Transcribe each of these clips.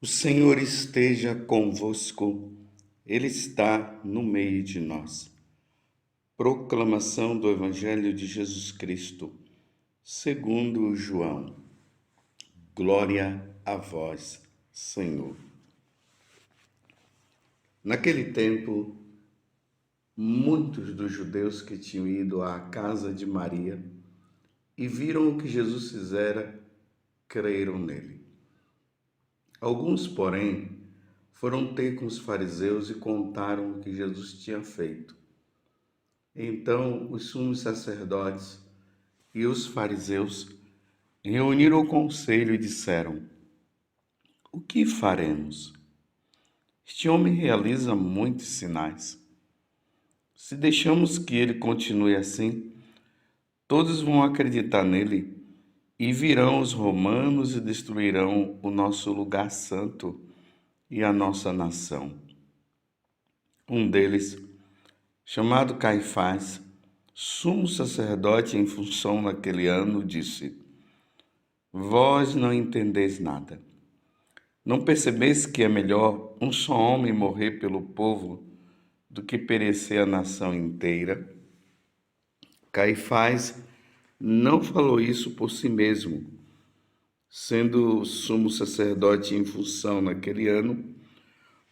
O Senhor esteja convosco, Ele está no meio de nós. Proclamação do Evangelho de Jesus Cristo, segundo João. Glória a vós, Senhor. Naquele tempo, muitos dos judeus que tinham ido à casa de Maria e viram o que Jesus fizera, creram nele. Alguns, porém, foram ter com os fariseus e contaram o que Jesus tinha feito. Então os sumos sacerdotes e os fariseus reuniram o conselho e disseram: O que faremos? Este homem realiza muitos sinais. Se deixamos que ele continue assim, todos vão acreditar nele e virão os romanos e destruirão o nosso lugar santo e a nossa nação. Um deles, chamado Caifás, sumo sacerdote em função naquele ano, disse: Vós não entendeis nada. Não percebeis que é melhor um só homem morrer pelo povo do que perecer a nação inteira? Caifás não falou isso por si mesmo. Sendo sumo sacerdote em função naquele ano,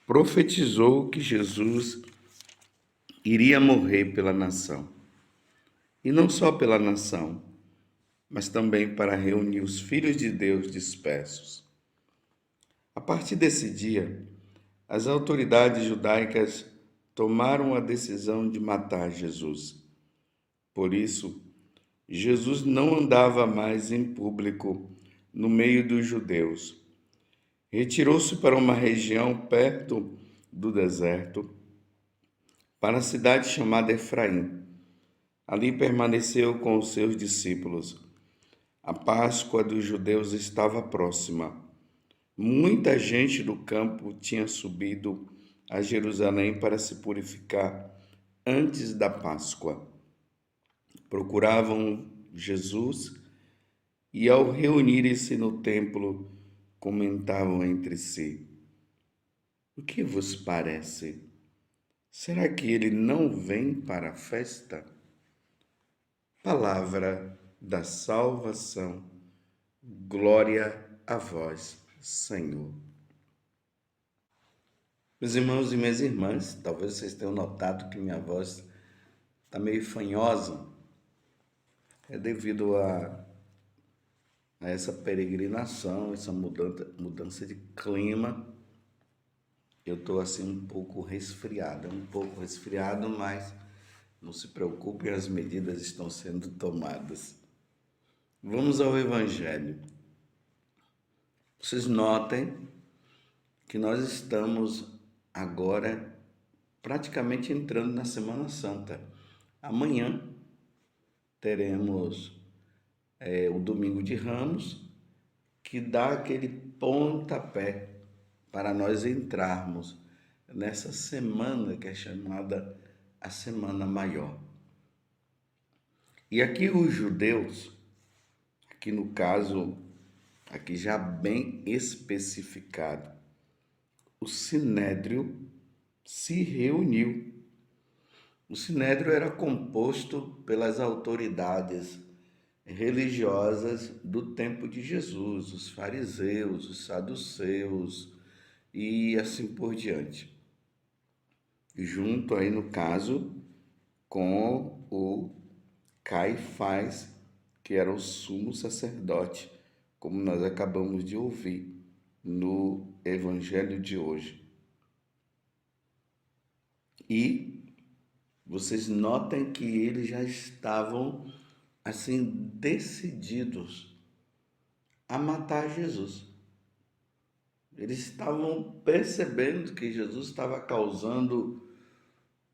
profetizou que Jesus iria morrer pela nação. E não só pela nação, mas também para reunir os filhos de Deus dispersos. A partir desse dia, as autoridades judaicas tomaram a decisão de matar Jesus. Por isso, Jesus não andava mais em público no meio dos judeus. Retirou-se para uma região perto do deserto, para a cidade chamada Efraim. Ali permaneceu com os seus discípulos. A Páscoa dos judeus estava próxima. Muita gente do campo tinha subido a Jerusalém para se purificar antes da Páscoa. Procuravam Jesus e, ao reunirem-se no templo, comentavam entre si: O que vos parece? Será que ele não vem para a festa? Palavra da salvação. Glória a vós, Senhor. Meus irmãos e minhas irmãs, talvez vocês tenham notado que minha voz está meio fanhosa. É devido a essa peregrinação, essa mudança de clima. Eu estou assim um pouco resfriado, mas não se preocupem, as medidas estão sendo tomadas. Vamos ao Evangelho. Vocês notem que nós estamos agora praticamente entrando na Semana Santa. Amanhã teremos o Domingo de Ramos, que dá aquele pontapé para nós entrarmos nessa semana que é chamada a Semana Maior. E aqui os judeus, aqui no caso, aqui já bem especificado, o Sinédrio se reuniu. O Sinédrio era composto pelas autoridades religiosas do tempo de Jesus, os fariseus, os saduceus e assim por diante. Junto aí no caso com o Caifás, que era o sumo sacerdote, como nós acabamos de ouvir no Evangelho de hoje. E vocês notem que eles já estavam assim decididos a matar Jesus. Eles estavam percebendo que Jesus estava causando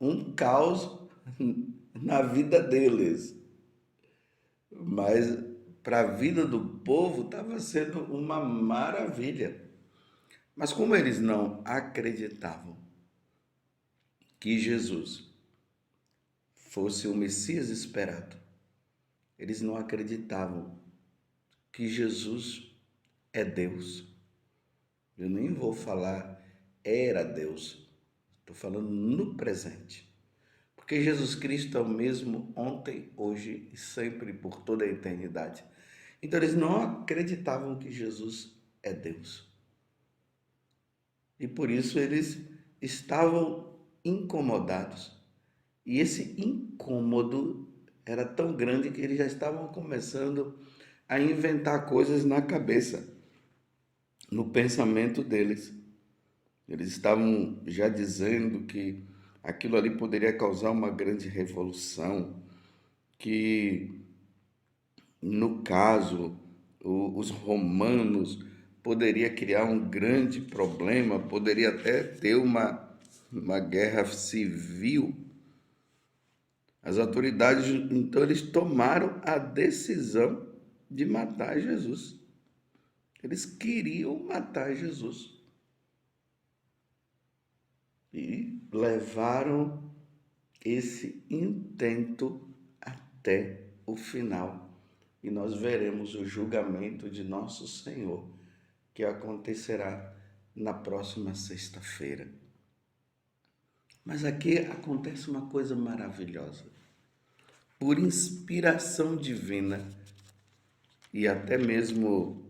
um caos na vida deles, mas para a vida do povo estava sendo uma maravilha. Mas como eles não acreditavam que Jesus fosse o Messias esperado, eles não acreditavam que Jesus é Deus. Eu nem vou falar era Deus, estou falando no presente. Porque Jesus Cristo é o mesmo ontem, hoje e sempre, por toda a eternidade. Então eles não acreditavam que Jesus é Deus. E por isso eles estavam incomodados. E esse incômodo era tão grande que eles já estavam começando a inventar coisas na cabeça, no pensamento deles. Eles estavam já dizendo que aquilo ali poderia causar uma grande revolução, que no caso os romanos poderia criar um grande problema, poderia até ter uma guerra civil. As autoridades, então, eles tomaram a decisão de matar Jesus. Eles queriam matar Jesus. E levaram esse intento até o final. E nós veremos o julgamento de nosso Senhor, que acontecerá na próxima sexta-feira. Mas aqui acontece uma coisa maravilhosa. Por inspiração divina, e até mesmo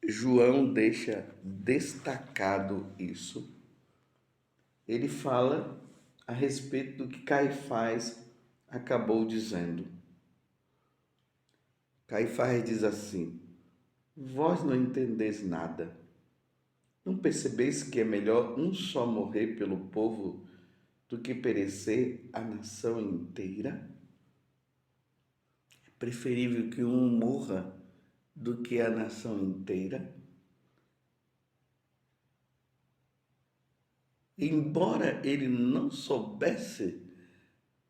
João deixa destacado isso. Ele fala a respeito do que Caifás acabou dizendo. Caifás diz assim: vós não entendeis nada. Não percebeis que é melhor um só morrer pelo povo do que perecer a nação inteira? É preferível que um morra do que a nação inteira? Embora ele não soubesse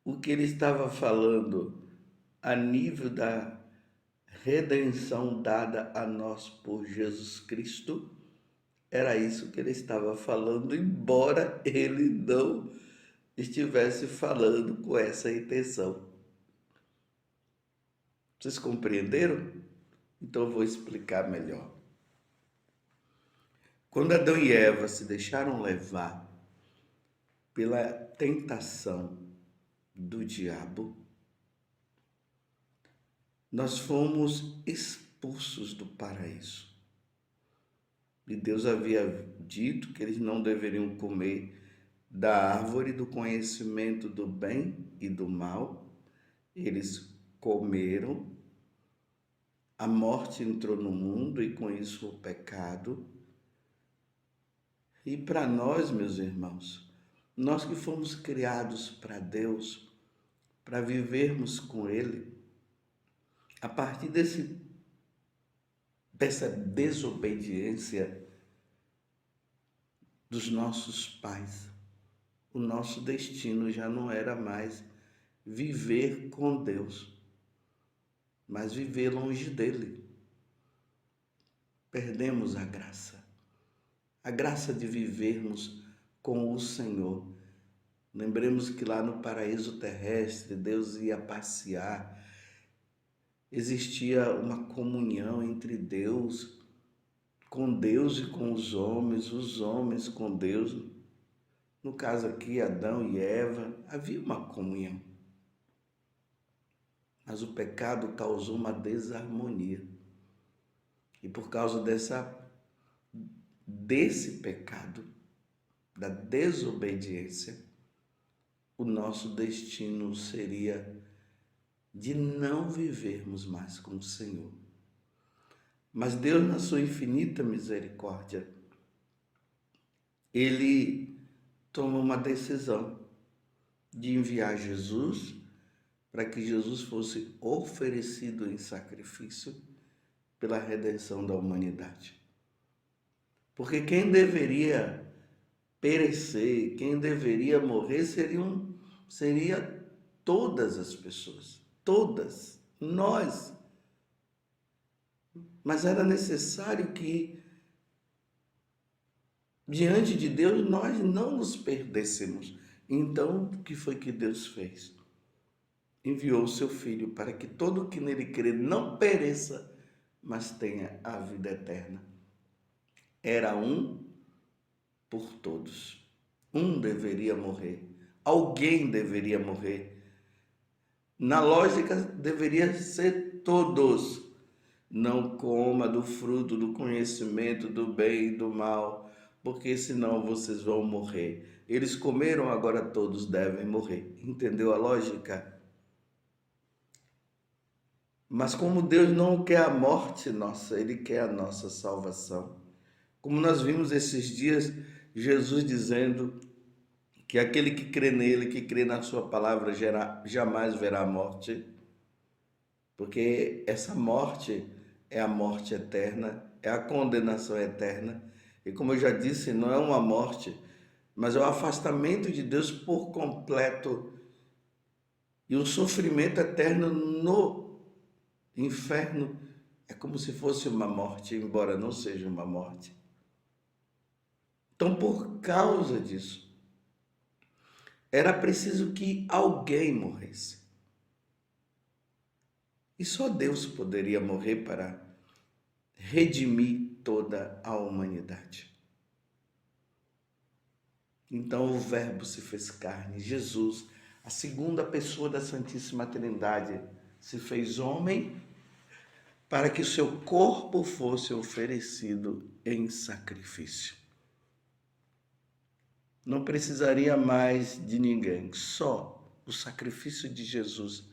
o que ele estava falando a nível da redenção dada a nós por Jesus Cristo, era isso que ele estava falando, embora ele não estivesse falando com essa intenção. Vocês compreenderam? Então eu vou explicar melhor. Quando Adão e Eva se deixaram levar pela tentação do diabo, nós fomos expulsos do paraíso. E Deus havia dito que eles não deveriam comer da árvore do conhecimento do bem e do mal. Eles comeram, a morte entrou no mundo e com isso o pecado. E para nós, meus irmãos, nós que fomos criados para Deus, para vivermos com Ele, a partir dessa desobediência dos nossos pais, o nosso destino já não era mais viver com Deus, mas viver longe dele. Perdemos a graça de vivermos com o Senhor. Lembremos que lá no paraíso terrestre, Deus ia passear, existia uma comunhão entre Deus, com Deus e com os homens com Deus. No caso aqui, Adão e Eva, havia uma comunhão. Mas o pecado causou uma desarmonia. E por causa desse pecado, da desobediência, o nosso destino seria de não vivermos mais com o Senhor. Mas Deus, na sua infinita misericórdia, Ele toma uma decisão de enviar Jesus para que Jesus fosse oferecido em sacrifício pela redenção da humanidade. Porque quem deveria perecer, quem deveria morrer seria todas as pessoas, todas, nós. Mas era necessário que, diante de Deus, nós não nos perdêssemos. Então, o que foi que Deus fez? Enviou o seu Filho para que todo o que nele crê não pereça, mas tenha a vida eterna. era um por todos. Um deveria morrer. Alguém deveria morrer. Na lógica, deveria ser todos. Não coma do fruto do conhecimento do bem e do mal, porque senão vocês vão morrer. Eles comeram, agora todos devem morrer. Entendeu a lógica? Mas como Deus não quer a morte nossa, Ele quer a nossa salvação. Como nós vimos esses dias, Jesus dizendo que aquele que crê nele, que crê na sua palavra, jamais verá a morte, porque essa morte é a morte eterna, é a condenação eterna. E como eu já disse, não é uma morte, mas é o afastamento de Deus por completo e o sofrimento eterno no inferno. É como se fosse uma morte, embora não seja uma morte. Então, por causa disso, era preciso que alguém morresse. E só Deus poderia morrer para redimir toda a humanidade. Então o Verbo se fez carne, Jesus, a segunda pessoa da Santíssima Trindade, se fez homem para que o seu corpo fosse oferecido em sacrifício. Não precisaria mais de ninguém, só o sacrifício de Jesus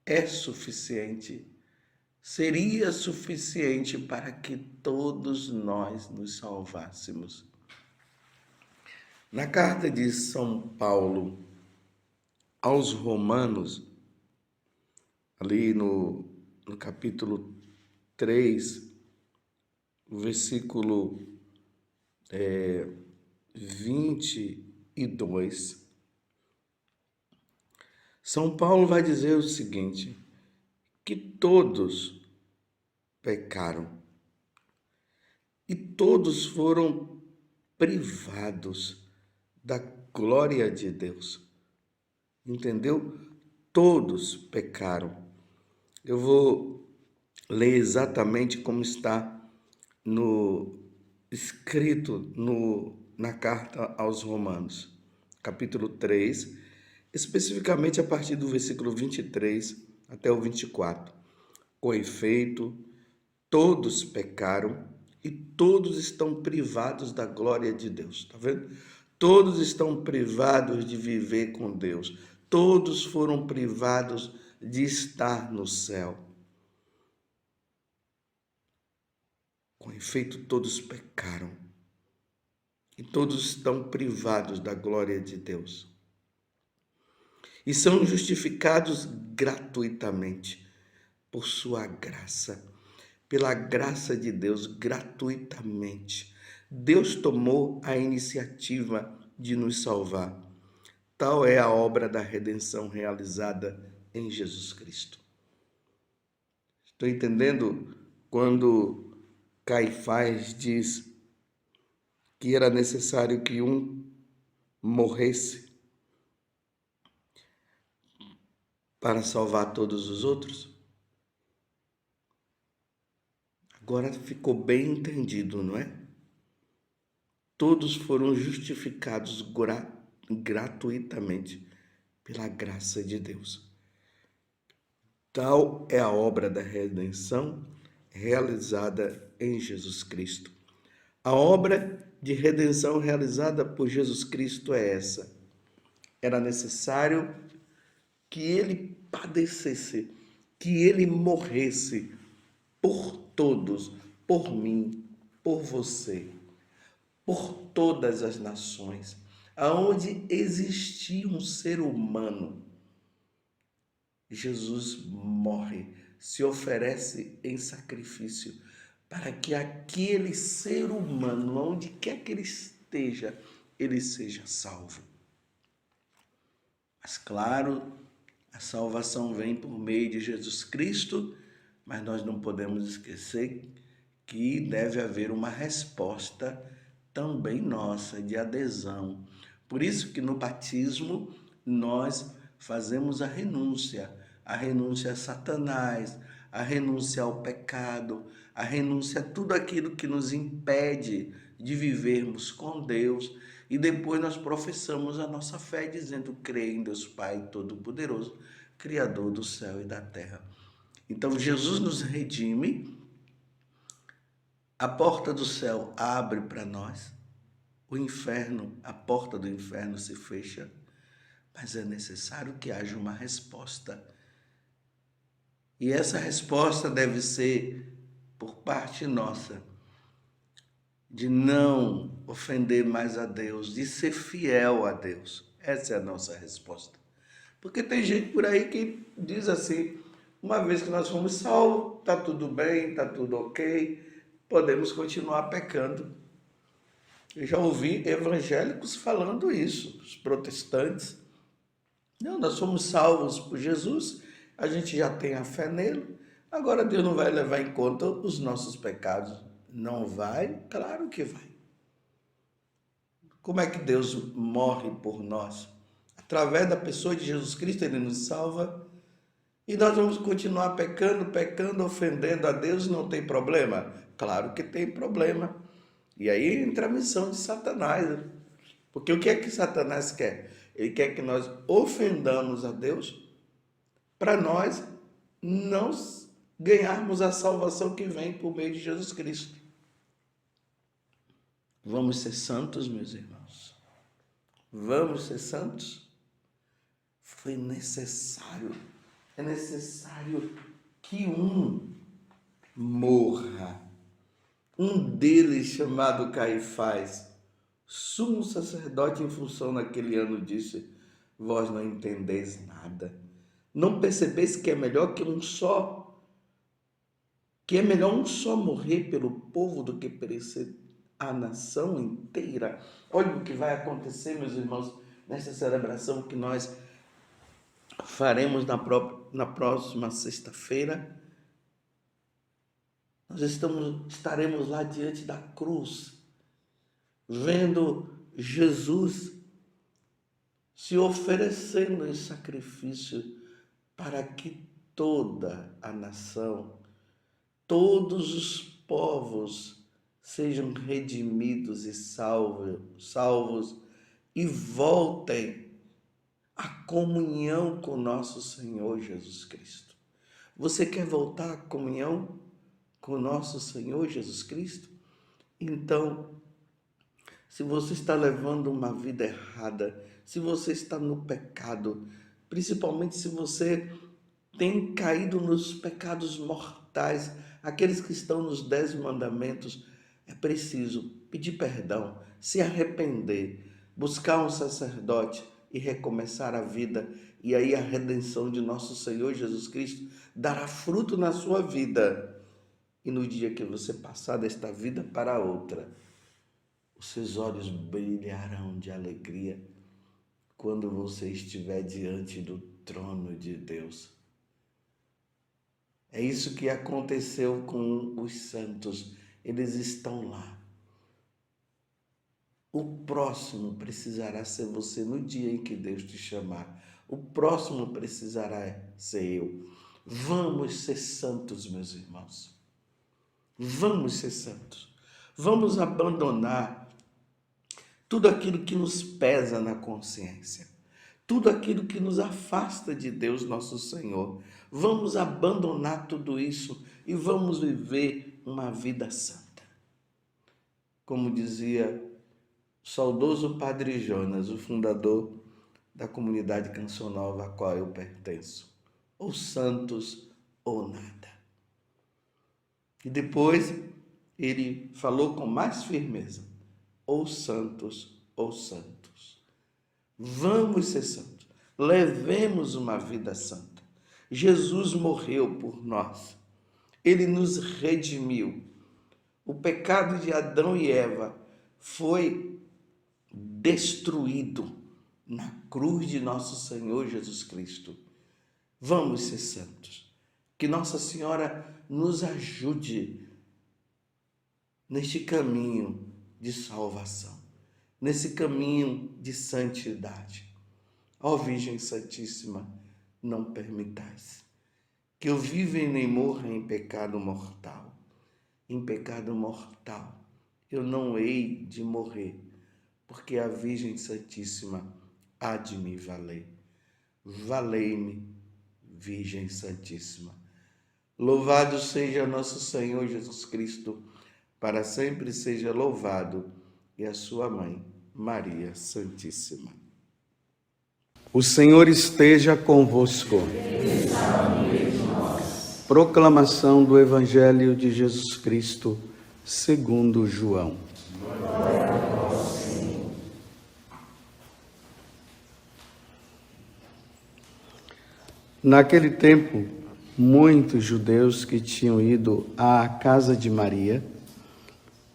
é suficiente, seria suficiente para que todos nós nos salvássemos. Na carta de São Paulo aos Romanos, ali no capítulo 3, versículo 22, São Paulo vai dizer o seguinte, que todos pecaram e todos foram privados da glória de Deus. Entendeu? Todos pecaram. Eu vou ler exatamente como está escrito na carta aos Romanos, capítulo 3, especificamente a partir do versículo 23 até o 24. Com efeito, todos pecaram e todos estão privados da glória de Deus. Está vendo? Todos estão privados de viver com Deus. Todos foram privados de estar no céu. Com efeito, todos pecaram e todos estão privados da glória de Deus. E são justificados gratuitamente por sua graça, pela graça de Deus, gratuitamente. Deus tomou a iniciativa de nos salvar. Tal é a obra da redenção realizada em Jesus Cristo. Estou entendendo quando Caifás diz que era necessário que um morresse para salvar todos os outros? Agora ficou bem entendido, não é? Todos foram justificados gratuitamente pela graça de Deus. Tal é a obra da redenção realizada em Jesus Cristo. A obra de redenção realizada por Jesus Cristo é essa. Era necessário que ele padecesse, que ele morresse por todos, por mim, por você, por todas as nações, aonde existia um ser humano. Jesus morre, se oferece em sacrifício para que aquele ser humano, onde quer que ele esteja, ele seja salvo. Mas claro, a salvação vem por meio de Jesus Cristo, mas nós não podemos esquecer que deve haver uma resposta também nossa, de adesão. Por isso que no batismo nós fazemos a renúncia a Satanás, a renúncia ao pecado, A renúncia a tudo aquilo que nos impede de vivermos com Deus. E depois nós professamos a nossa fé dizendo: creio em Deus Pai Todo-Poderoso, Criador do céu e da terra. Então Jesus nos redime, a porta do céu abre para nós, o inferno, a porta do inferno se fecha, mas é necessário que haja uma resposta. E essa resposta deve ser por parte nossa, de não ofender mais a Deus, de ser fiel a Deus. Essa é a nossa resposta. Porque tem gente por aí que diz assim: uma vez que nós fomos salvos, está tudo bem, está tudo ok, podemos continuar pecando. Eu já ouvi evangélicos falando isso, os protestantes. Não, nós somos salvos por Jesus, a gente já tem a fé nele, agora Deus não vai levar em conta os nossos pecados. Não vai? Claro que vai. Como é que Deus morre por nós? Através da pessoa de Jesus Cristo, Ele nos salva. E nós vamos continuar pecando, ofendendo a Deus, não tem problema? Claro que tem problema. E aí entra a missão de Satanás. Porque o que é que Satanás quer? Ele quer que nós ofendamos a Deus para nós não ganharmos a salvação que vem por meio de Jesus Cristo. Vamos ser santos, meus irmãos. Vamos ser santos? Foi necessário, é necessário que um morra. Um deles, chamado Caifás, sumo sacerdote em função naquele ano, disse: vós não entendeis nada. Não percebeis que é melhor um só morrer pelo povo do que perecer a nação inteira? Olha o que vai acontecer, meus irmãos, nessa celebração que nós faremos na próxima sexta-feira. Nós estaremos lá diante da cruz, vendo Jesus se oferecendo em sacrifício para que toda a nação, todos os povos sejam redimidos e salvos e voltem à comunhão com nosso Senhor Jesus Cristo. Você quer voltar à comunhão com nosso Senhor Jesus Cristo? Então, se você está levando uma vida errada, se você está no pecado, principalmente se você tem caído nos pecados mortais, aqueles que estão nos 10 mandamentos, é preciso pedir perdão, se arrepender, buscar um sacerdote e recomeçar a vida. E aí a redenção de nosso Senhor Jesus Cristo dará fruto na sua vida. E no dia que você passar desta vida para outra, os seus olhos brilharão de alegria quando você estiver diante do trono de Deus. É isso que aconteceu com os santos. Eles estão lá. O próximo precisará ser você no dia em que Deus te chamar. O próximo precisará ser eu. Vamos ser santos, meus irmãos. Vamos ser santos. Vamos abandonar tudo aquilo que nos pesa na consciência, tudo aquilo que nos afasta de Deus, nosso Senhor. Vamos abandonar tudo isso e vamos viver uma vida santa. Como dizia o saudoso Padre Jonas, o fundador da comunidade cancional a qual eu pertenço: ou santos ou nada. E depois ele falou com mais firmeza: ou santos ou santos. Vamos ser santos. Levemos uma vida santa. Jesus morreu por nós. Ele nos redimiu. O pecado de Adão e Eva foi destruído na cruz de nosso Senhor Jesus Cristo. Vamos ser santos. Que Nossa Senhora nos ajude neste caminho de salvação, nesse caminho de santidade. Ó Virgem Santíssima, não permitais que eu viva e nem morra em pecado mortal. em pecado mortal. Eu não hei de morrer, porque a Virgem Santíssima há de me valer. Valei-me, Virgem Santíssima. Louvado seja nosso Senhor Jesus Cristo, para sempre seja louvado, e a sua mãe, Maria Santíssima. O Senhor esteja convosco. Proclamação do Evangelho de Jesus Cristo, segundo João. Glória a vós, Senhor. Naquele tempo, muitos judeus que tinham ido à casa de Maria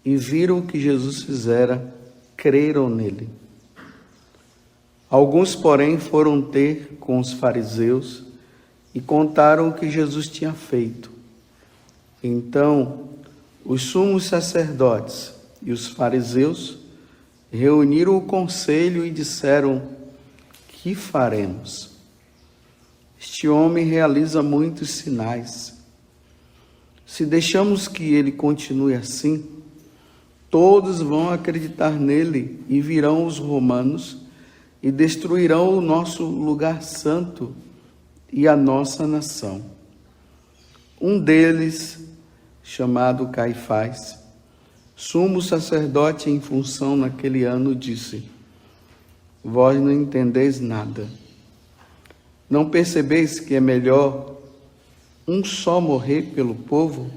e viram o que Jesus fizera, creram nele. Alguns, porém, foram ter com os fariseus e contaram o que Jesus tinha feito. Então, os sumos sacerdotes e os fariseus reuniram o conselho e disseram: que faremos? Este homem realiza muitos sinais. Se deixamos que ele continue assim, todos vão acreditar nele e virão os romanos e destruirão o nosso lugar santo e a nossa nação. Um deles, chamado Caifás, sumo sacerdote em função naquele ano, disse: vós não entendeis nada. Não percebeis que é melhor um só morrer pelo povo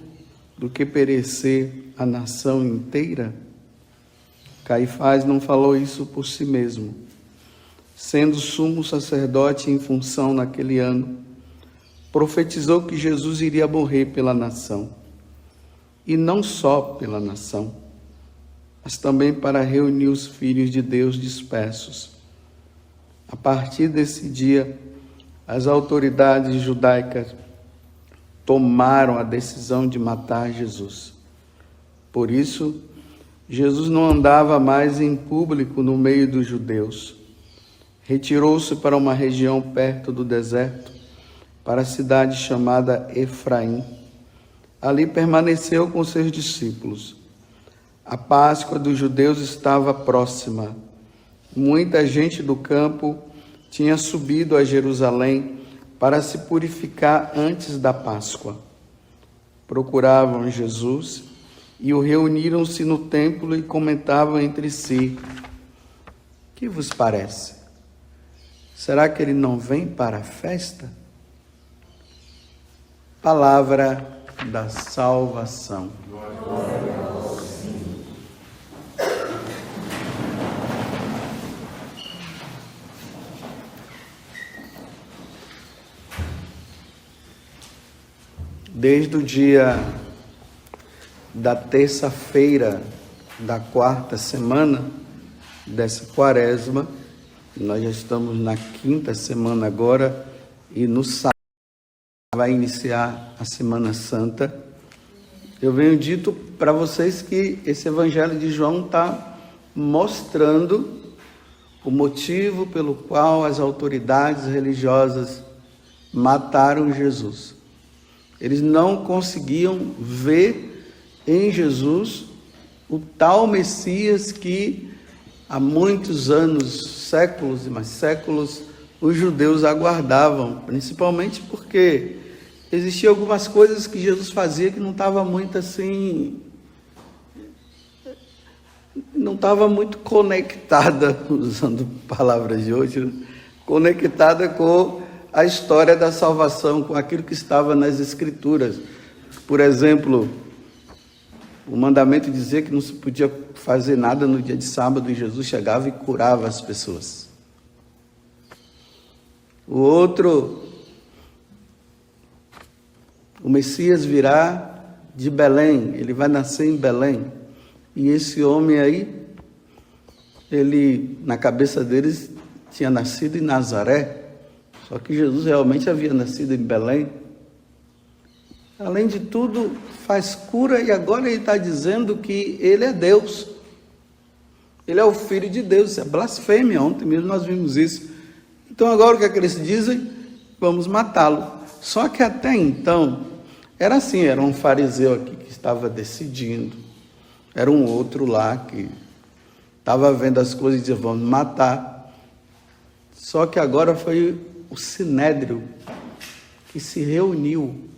do que perecer a nação inteira? Caifás não falou isso por si mesmo. Sendo sumo sacerdote em função naquele ano, profetizou que Jesus iria morrer pela nação. E não só pela nação, mas também para reunir os filhos de Deus dispersos. A partir desse dia, as autoridades judaicas tomaram a decisão de matar Jesus. Por isso, Jesus não andava mais em público no meio dos judeus. Retirou-se para uma região perto do deserto, para a cidade chamada Efraim. Ali permaneceu com seus discípulos. A Páscoa dos judeus estava próxima. Muita gente do campo tinha subido a Jerusalém para se purificar antes da Páscoa. Procuravam Jesus e o reuniram-se no templo e comentavam entre si: que vos parece? Será que ele não vem para a festa? Palavra da salvação. Glória a vós, Senhor. Desde o dia da terça-feira da quarta semana dessa quaresma, nós já estamos na quinta semana agora, e no sábado vai iniciar a Semana Santa. Eu venho dito para vocês que esse Evangelho de João está mostrando o motivo pelo qual as autoridades religiosas mataram Jesus. Eles não conseguiam ver em Jesus o tal Messias que há muitos anos, séculos e mais séculos, os judeus aguardavam, principalmente porque existiam algumas coisas que Jesus fazia que não estava muito assim, não estava muito conectada, usando palavras de hoje, conectada com a história da salvação, com aquilo que estava nas Escrituras. Por exemplo, o mandamento dizia que não se podia fazer nada no dia de sábado, e Jesus chegava e curava as pessoas. O outro, o Messias virá de Belém, ele vai nascer em Belém. E esse homem aí, ele, na cabeça deles, tinha nascido em Nazaré, só que Jesus realmente havia nascido em Belém. Além de tudo, faz cura, e agora ele está dizendo que ele é Deus. Ele é o Filho de Deus. Isso é blasfêmia. Ontem mesmo nós vimos isso. Então agora o que é que eles dizem? Vamos matá-lo. Só que até então, Era assim, era um fariseu aqui que estava decidindo, era um outro lá que estava vendo as coisas e dizia, vamos matar. Só que agora foi o Sinédrio que se reuniu.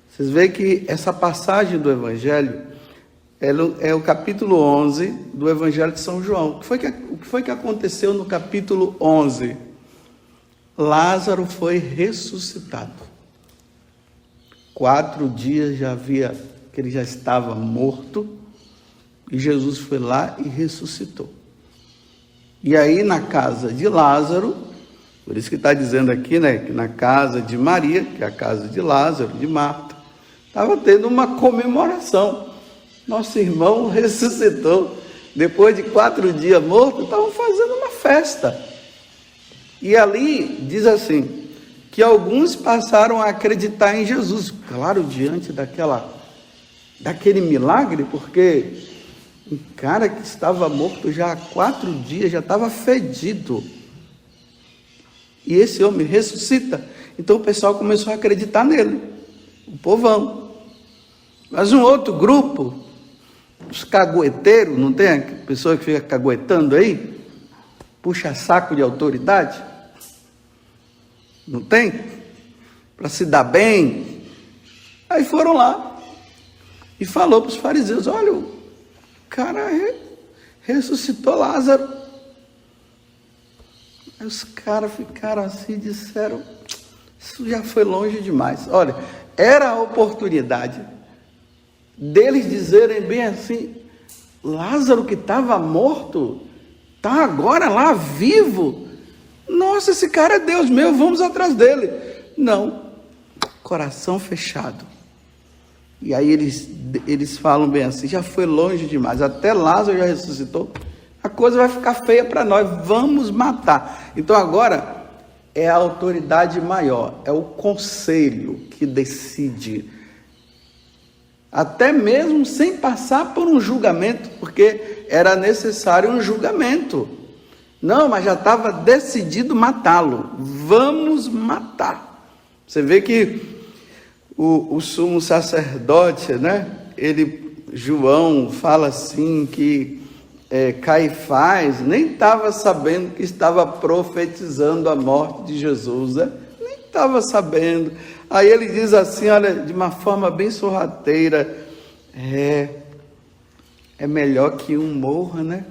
Vocês veem que essa passagem do Evangelho é o capítulo 11 do Evangelho de São João. O que foi que aconteceu no capítulo 11? Lázaro foi ressuscitado. 4 dias que ele já estava morto, e Jesus foi lá e ressuscitou. E aí na casa de Lázaro, por isso que está dizendo aqui, né, que na casa de Maria, que é a casa de Lázaro, de Marta, estava tendo uma comemoração. Nosso irmão ressuscitou. Depois de 4 dias morto, estavam fazendo uma festa. E ali diz assim, que alguns passaram a acreditar em Jesus. Claro, diante daquele milagre, porque um cara que estava morto já há 4 dias, já estava fedido. E esse homem ressuscita. Então o pessoal começou a acreditar nele. O povão. Mas um outro grupo, os cagueteiros, não tem a pessoa que fica caguetando aí? Puxa saco de autoridade? Não tem? Para se dar bem. Aí foram lá e falou para os fariseus, olha, o cara ressuscitou Lázaro. Aí os caras ficaram assim e disseram, isso já foi longe demais. Olha, era a oportunidade deles dizerem bem assim, Lázaro que estava morto, está agora lá vivo. Nossa, esse cara é Deus meu, vamos atrás dele. Não, coração fechado. E aí eles falam bem assim, já foi longe demais, até Lázaro já ressuscitou, a coisa vai ficar feia para nós, vamos matar. Então agora é a autoridade maior, é o conselho que decide, até mesmo sem passar por um julgamento, porque era necessário um julgamento. Não, mas já estava decidido matá-lo, vamos matar. Você vê que o sumo sacerdote, né? João fala assim que Caifás nem estava sabendo que estava profetizando a morte de Jesus, né? Nem estava sabendo. Aí ele diz assim, olha, de uma forma bem sorrateira, é melhor que um morra, né?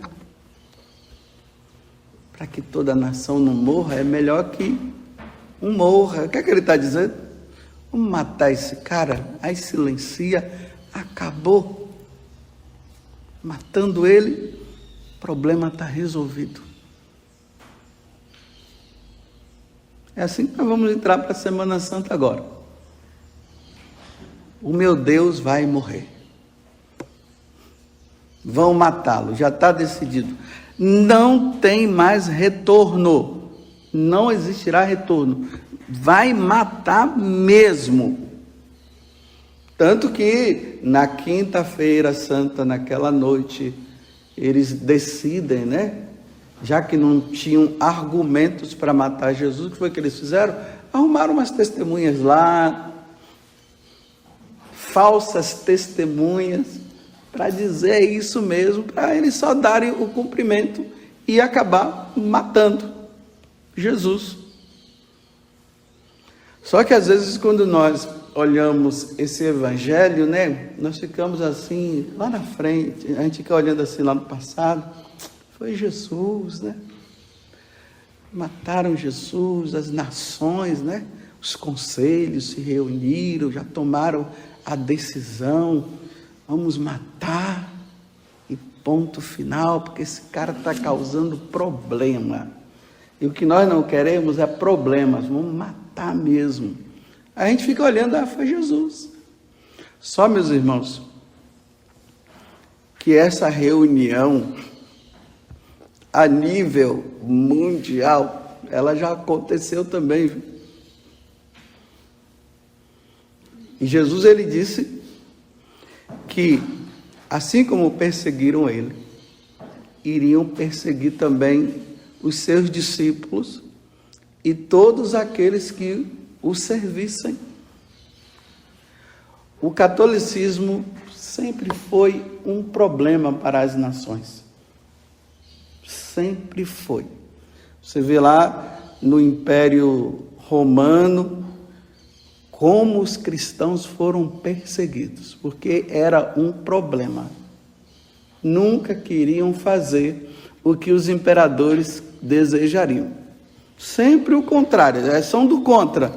Para que toda a nação não morra, é melhor que um morra. O que é que ele está dizendo? Vamos matar esse cara, aí silencia, acabou. Matando ele, o problema está resolvido. É assim que nós vamos entrar para a Semana Santa agora. O meu Deus vai morrer. Vão matá-lo, já está decidido. Não tem mais retorno. Não existirá retorno. Vai matar mesmo. Tanto que na quinta-feira santa, naquela noite, eles decidem, né? Já que não tinham argumentos para matar Jesus, o que foi que eles fizeram? Arrumaram umas testemunhas lá, falsas testemunhas, para dizer isso mesmo, para eles só darem o cumprimento e acabar matando Jesus. Só que às vezes quando nós olhamos esse evangelho, né, nós ficamos assim, lá na frente, a gente fica olhando assim lá no passado, foi Jesus, né? Mataram Jesus, as nações, né? Os conselhos se reuniram, já tomaram a decisão, vamos matar, e ponto final, porque esse cara está causando problema. E o que nós não queremos é problemas, vamos matar mesmo. A gente fica olhando, foi Jesus. Só, meus irmãos, que essa reunião a nível mundial, ela já aconteceu também. E Jesus, ele disse que, assim como perseguiram ele, iriam perseguir também os seus discípulos e todos aqueles que o servissem. O catolicismo sempre foi um problema para as nações. Sempre foi. Você vê lá no Império Romano como os cristãos foram perseguidos, porque era um problema. Nunca queriam fazer o que os imperadores desejariam. Sempre o contrário, são do contra.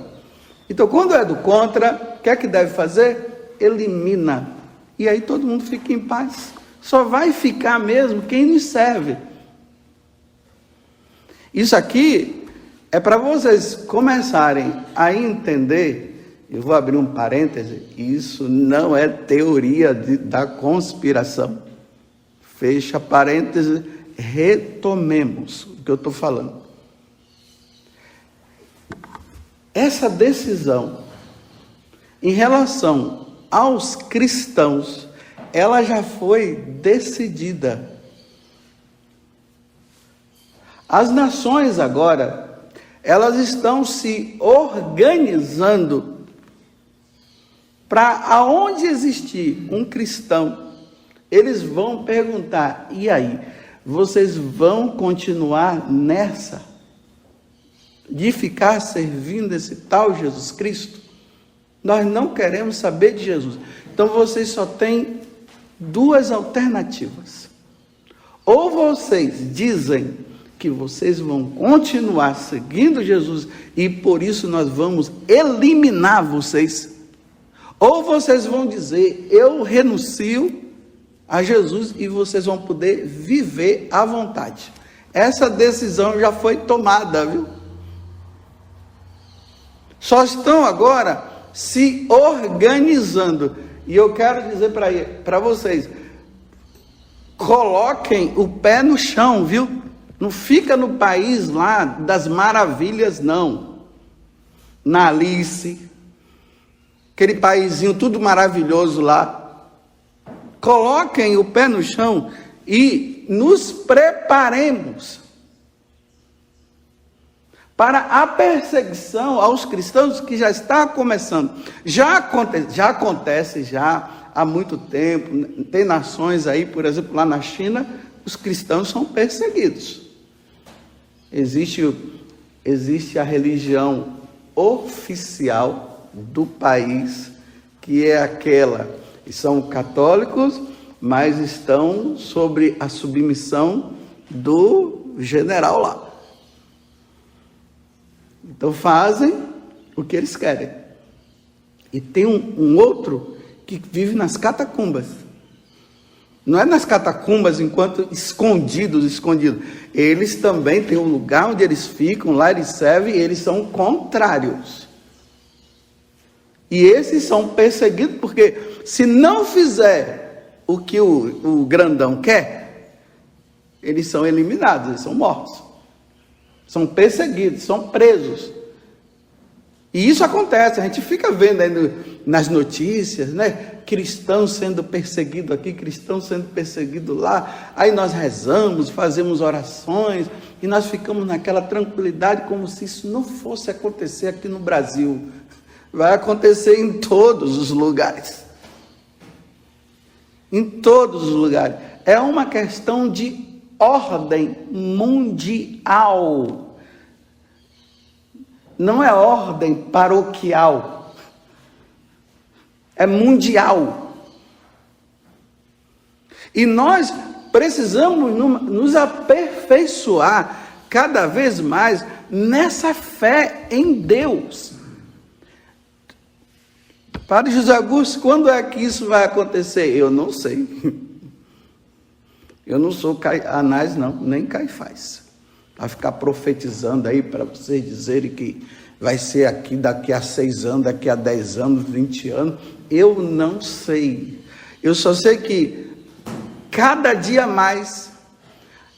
Então, quando é do contra, o que é que deve fazer? Elimina. E aí todo mundo fica em paz. Só vai ficar mesmo quem nos serve. Isso aqui é para vocês começarem a entender. Eu vou abrir um parêntese. Isso não é teoria da conspiração. Fecha parêntese. Retomemos o que eu estou falando. Essa decisão em relação aos cristãos, ela já foi decidida. As nações agora, elas estão se organizando para aonde existir um cristão, eles vão perguntar, e aí, vocês vão continuar nessa? De ficar servindo esse tal Jesus Cristo? Nós não queremos saber de Jesus. Então vocês só têm duas alternativas. Ou vocês dizem que vocês vão continuar seguindo Jesus e por isso nós vamos eliminar vocês. Ou vocês vão dizer, eu renuncio a Jesus e vocês vão poder viver à vontade. Essa decisão já foi tomada, viu? Só estão agora se organizando. E eu quero dizer para vocês, coloquem o pé no chão, viu? Não fica no país lá das maravilhas, não. Na Alice, aquele paizinho tudo maravilhoso lá. Coloquem o pé no chão e nos preparemos para a perseguição aos cristãos que já está começando. Já acontece há muito tempo. Tem nações aí, por exemplo, lá na China, os cristãos são perseguidos. Existe a religião oficial do país, que é aquela, que são católicos, mas estão sob a submissão do general lá. Então fazem o que eles querem. E tem um outro que vive nas catacumbas. Não é nas catacumbas enquanto escondidos. Eles também têm um lugar onde eles ficam, lá eles servem, e eles são contrários. E esses são perseguidos porque se não fizer o que o grandão quer, eles são eliminados, eles são mortos. São perseguidos, são presos. E isso acontece, a gente fica vendo aí nas notícias, né? Cristãos sendo perseguidos aqui, cristãos sendo perseguidos lá. Aí nós rezamos, fazemos orações e nós ficamos naquela tranquilidade como se isso não fosse acontecer aqui no Brasil. Vai acontecer em todos os lugares. Em todos os lugares. É uma questão de ordem mundial. Não é ordem paroquial. É mundial. E nós precisamos nos aperfeiçoar cada vez mais nessa fé em Deus. Padre José Augusto, quando é que isso vai acontecer? Eu não sei. Eu não sou Anás, não, nem Caifás. Vai ficar profetizando aí para vocês dizerem que vai ser aqui daqui a 6 anos, daqui a 10 anos, 20 anos. Eu não sei. Eu só sei que cada dia mais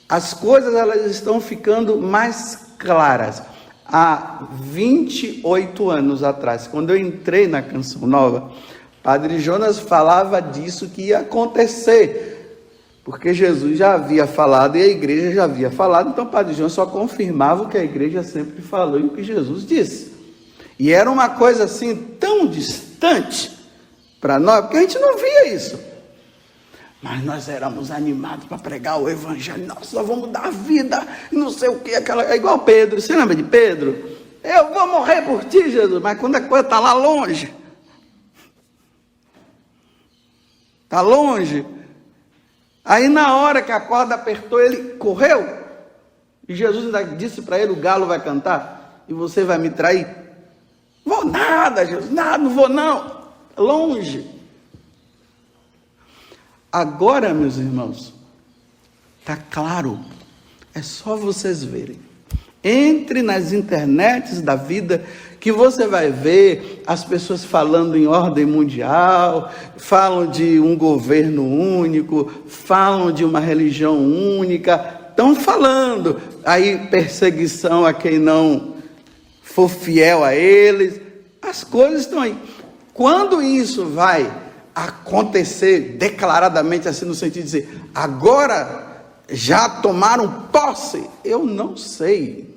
as coisas elas estão ficando mais claras. Há 28 anos atrás, quando eu entrei na Canção Nova, Padre Jonas falava disso que ia acontecer. Porque Jesus já havia falado e a igreja já havia falado, então o Padre João só confirmava o que a igreja sempre falou e o que Jesus disse. E era uma coisa assim tão distante para nós, porque a gente não via isso. Mas nós éramos animados para pregar o evangelho. Nossa, nós vamos dar vida, não sei o que, é igual Pedro. Você lembra de Pedro? Eu vou morrer por ti, Jesus. Mas quando a coisa está lá longe, está longe. Aí na hora que a corda apertou, ele correu. E Jesus ainda disse para ele, o galo vai cantar e você vai me trair. Vou nada, Jesus, nada, não vou não. Longe. Agora, meus irmãos, está claro, é só vocês verem. Entre nas internets da vida que você vai ver as pessoas falando em ordem mundial, falam de um governo único, falam de uma religião única, estão falando aí perseguição a quem não for fiel a eles, as coisas estão aí. Quando isso vai acontecer declaradamente, assim no sentido de dizer, agora já tomaram posse, eu não sei.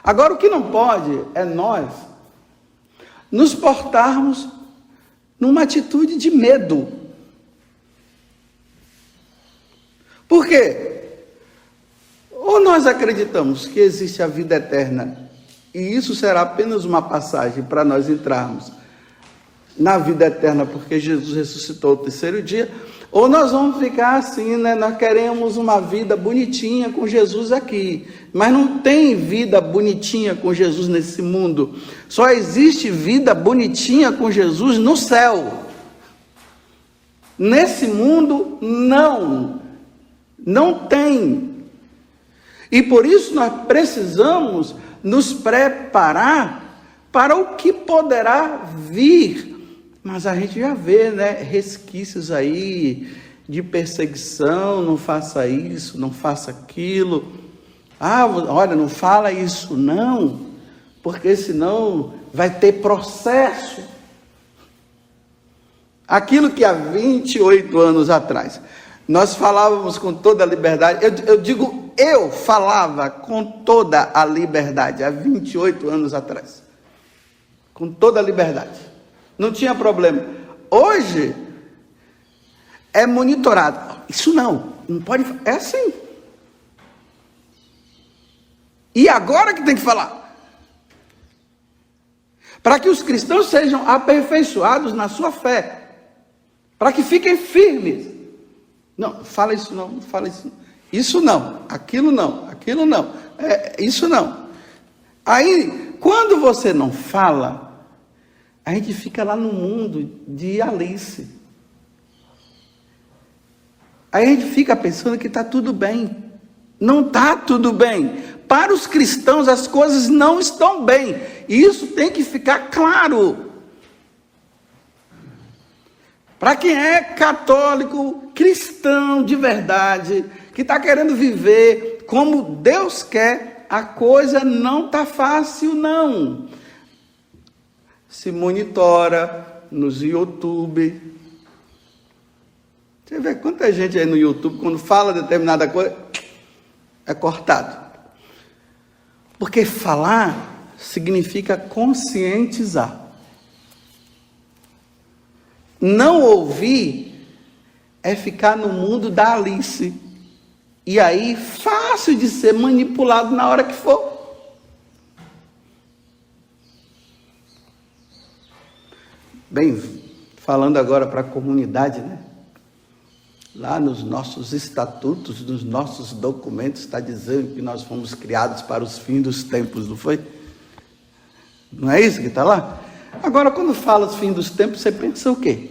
Agora o que não pode é nós nos portarmos numa atitude de medo. Por quê? Ou nós acreditamos que existe a vida eterna e isso será apenas uma passagem para nós entrarmos na vida eterna porque Jesus ressuscitou ao terceiro dia, ou nós vamos ficar assim, né? Nós queremos uma vida bonitinha com Jesus aqui, mas não tem vida bonitinha com Jesus nesse mundo, só existe vida bonitinha com Jesus no céu. Nesse mundo não tem. E por isso nós precisamos nos preparar para o que poderá vir. Mas a gente já vê, né, resquícios aí de perseguição, não faça isso, não faça aquilo. Ah, olha, não fala isso não, porque senão vai ter processo. Aquilo que há 28 anos atrás nós falávamos com toda a liberdade, eu falava com toda a liberdade, há 28 anos atrás, com toda a liberdade, não tinha problema. Hoje, é monitorado, isso não pode, é assim, e agora que tem que falar, para que os cristãos sejam aperfeiçoados na sua fé, para que fiquem firmes. Não, fala isso não, fala isso não. Isso não, aquilo não, isso não. Aí, quando você não fala, a gente fica lá no mundo de Alice. Aí a gente fica pensando que está tudo bem. Não está tudo bem. Para os cristãos as coisas não estão bem. E isso tem que ficar claro. Para quem é católico, cristão de verdade, que está querendo viver como Deus quer, a coisa não está fácil, não. Se monitora nos YouTube. Você vê quanta gente aí no YouTube, quando fala determinada coisa, é cortado. Porque falar significa conscientizar. Não ouvir é ficar no mundo da Alice. E aí, fácil de ser manipulado na hora que for. Bem, falando agora para a comunidade, né? Lá nos nossos estatutos, nos nossos documentos, está dizendo que nós fomos criados para os fins dos tempos, não foi? Não é isso que está lá? Agora, quando fala os fins dos tempos, você pensa o quê?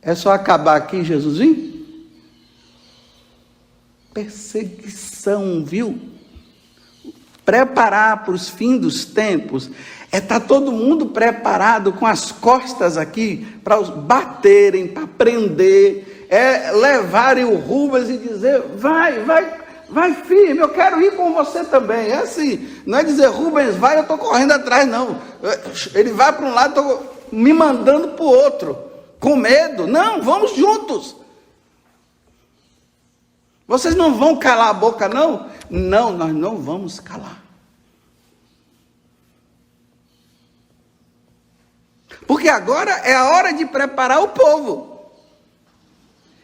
É só acabar aqui, Jesus vir? Perseguição, viu? Preparar para os fins dos tempos é estar todo mundo preparado com as costas aqui para os baterem, para prender, é levarem o Rubens e dizer, vai firme, eu quero ir com você também. É assim, não é dizer, Rubens, vai, eu estou correndo atrás, não. Ele vai para um lado, estou me mandando para o outro, com medo. Não, vamos juntos. Vocês não vão calar a boca, não? Não, nós não vamos calar. Porque agora é a hora de preparar o povo.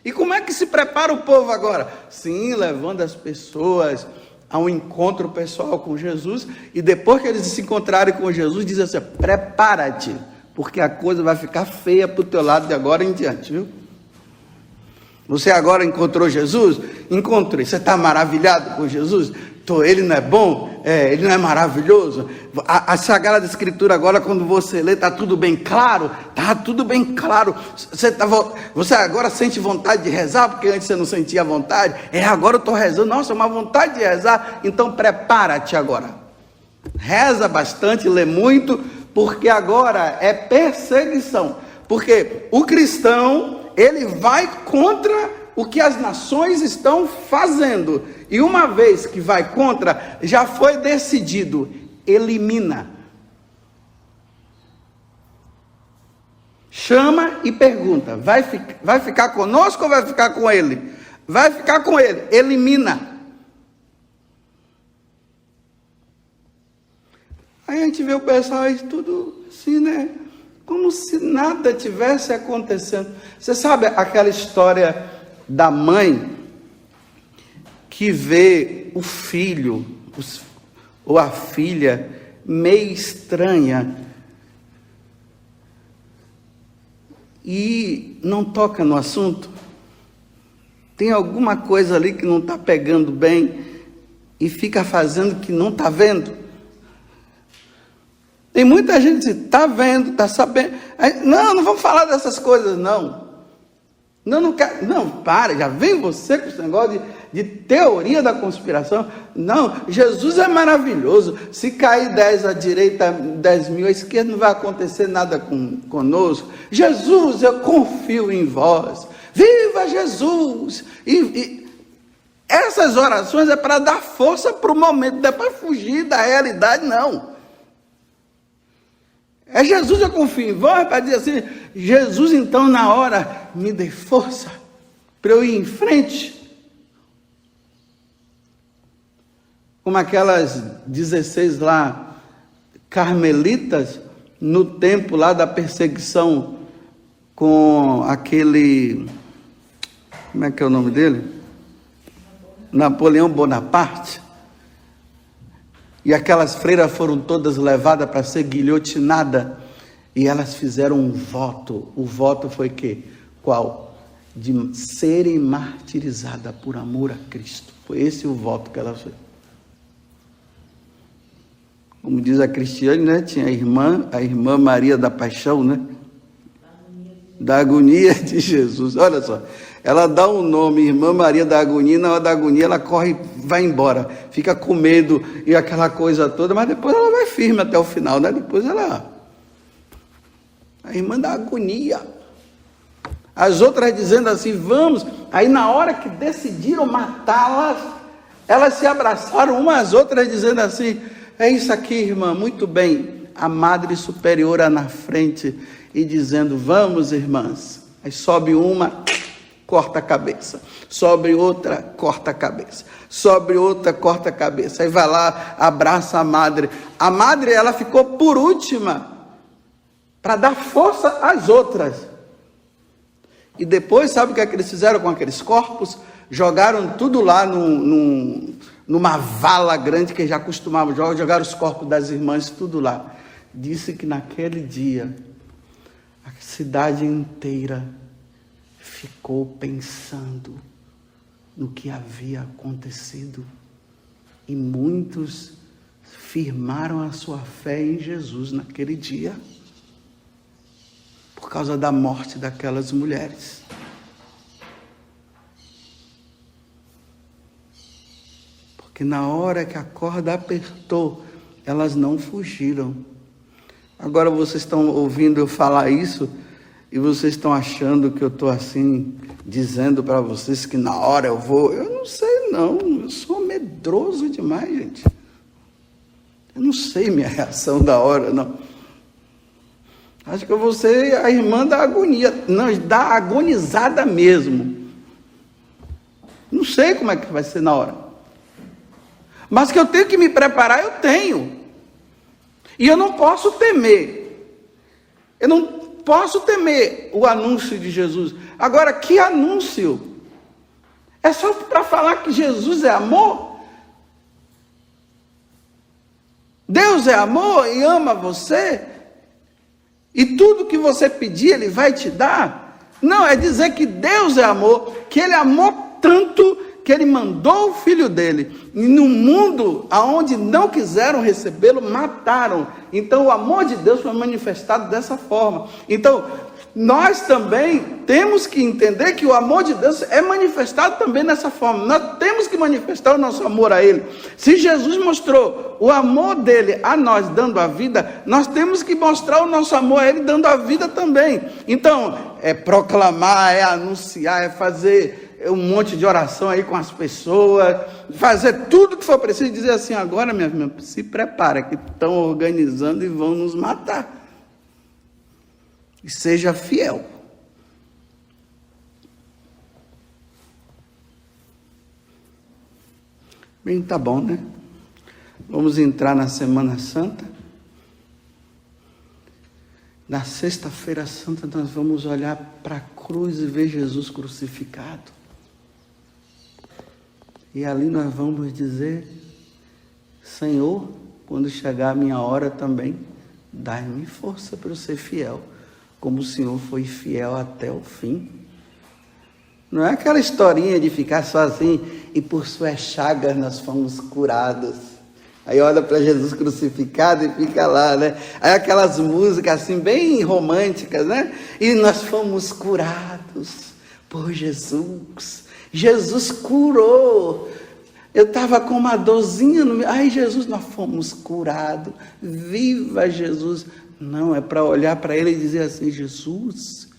E como é que se prepara o povo agora? Sim, levando as pessoas a um encontro pessoal com Jesus, e depois que eles se encontrarem com Jesus, diz assim: prepara-te, porque a coisa vai ficar feia para o teu lado de agora em diante, viu? Você agora encontrou Jesus? Encontrei. Você está maravilhado com Jesus? Ele não é bom? Ele não é maravilhoso? A Sagrada Escritura agora, quando você lê, está tudo bem claro? Está tudo bem claro. Você agora sente vontade de rezar, porque antes você não sentia vontade? Agora eu estou rezando. Nossa, uma vontade de rezar. Então prepara-te agora. Reza bastante, lê muito, porque agora é perseguição. Porque o cristão, ele vai contra o que as nações estão fazendo. E uma vez que vai contra, já foi decidido, elimina. Chama e pergunta: vai ficar conosco ou vai ficar com ele? Vai ficar com ele, elimina. Aí a gente vê o pessoal aí tudo assim, né? Como se nada tivesse acontecendo. Você sabe aquela história da mãe que vê o filho ou a filha meio estranha e não toca no assunto? Tem alguma coisa ali que não está pegando bem e fica fazendo que não está vendo? Tem muita gente que está vendo, está sabendo. Não vamos falar dessas coisas, não. Não quero. Não, para, já vem você com esse negócio de teoria da conspiração. Não, Jesus é maravilhoso. Se cair 10 à direita, 10 mil à esquerda, não vai acontecer nada conosco. Jesus, eu confio em vós. Viva Jesus! E essas orações é para dar força para o momento, não é para fugir da realidade, não. É Jesus, eu confio em vós, para dizer assim: Jesus, então, na hora, me dê força para eu ir em frente. Como aquelas 16 lá, carmelitas, no tempo lá da perseguição com aquele, como é que é o nome dele? Napoleão Bonaparte. E aquelas freiras foram todas levadas para ser guilhotinadas. E elas fizeram um voto. O voto foi que? Qual? De serem martirizadas por amor a Cristo. Foi esse o voto que elas fizeram. Como diz a Cristiane, né? Tinha a irmã Maria da Paixão, né? Da agonia de Jesus. Olha só. Ela dá um nome, Irmã Maria da Agonia, na hora da agonia ela corre, vai embora, fica com medo e aquela coisa toda, mas depois ela vai firme até o final, né? Depois ela, a irmã da agonia. As outras dizendo assim: vamos. Aí na hora que decidiram matá-las, elas se abraçaram umas às outras dizendo assim: é isso aqui, irmã, muito bem. A Madre Superiora na frente e dizendo: vamos, irmãs. Aí sobe uma, corta a cabeça, sobe outra, corta a cabeça, sobe outra, corta a cabeça, aí vai lá, abraça a madre. A madre, ela ficou por última, para dar força às outras. E depois, sabe o que é que eles fizeram com aqueles corpos? Jogaram tudo lá numa vala grande, que já costumavam jogaram os corpos das irmãs, tudo lá. Disse que naquele dia, a cidade inteira ficou pensando no que havia acontecido. E muitos firmaram a sua fé em Jesus naquele dia, por causa da morte daquelas mulheres. Porque na hora que a corda apertou, elas não fugiram. Agora vocês estão ouvindo eu falar isso, e vocês estão achando que eu estou assim, dizendo para vocês que na hora eu vou. Eu não sei não, eu sou medroso demais, gente. Eu não sei minha reação da hora, não. Acho que eu vou ser a irmã da agonia, não, da agonizada mesmo. Não sei como é que vai ser na hora. Mas que eu tenho que me preparar, eu tenho. E eu não posso temer. Eu não posso temer o anúncio de Jesus. Agora, que anúncio? É só para falar que Jesus é amor? Deus é amor e ama você? E tudo que você pedir, Ele vai te dar? Não, é dizer que Deus é amor, que Ele amou tanto que Ele mandou o Filho dele. E no mundo onde não quiseram recebê-lo, mataram. Então o amor de Deus foi manifestado dessa forma. Então nós também temos que entender que o amor de Deus é manifestado também dessa forma. Nós temos que manifestar o nosso amor a Ele. Se Jesus mostrou o amor dele a nós dando a vida, nós temos que mostrar o nosso amor a Ele dando a vida também. Então, é proclamar, é anunciar, é fazer um monte de oração aí com as pessoas, fazer tudo que for preciso, dizer assim: agora, minha irmã, se prepara que estão organizando e vão nos matar. E seja fiel. Bem, tá bom, né? Vamos entrar na Semana Santa. Na Sexta-feira Santa nós vamos olhar para a cruz e ver Jesus crucificado. E ali nós vamos dizer: Senhor, quando chegar a minha hora também, dai-me força para eu ser fiel, como o Senhor foi fiel até o fim. Não é aquela historinha de ficar sozinho e por suas chagas nós fomos curados. Aí olha para Jesus crucificado e fica lá, né? Aí aquelas músicas assim bem românticas, né? E nós fomos curados por Jesus. Jesus curou. Eu estava com uma dorzinha no meu... Ai, Jesus, nós fomos curados. Viva Jesus. Não, é para olhar para Ele e dizer assim: Jesus,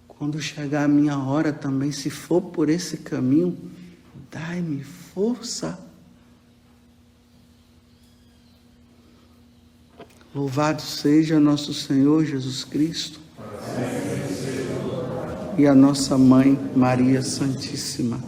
quando chegar a minha hora também, se for por esse caminho, dai-me força. Louvado seja nosso Senhor Jesus Cristo e a nossa Mãe Maria Santíssima.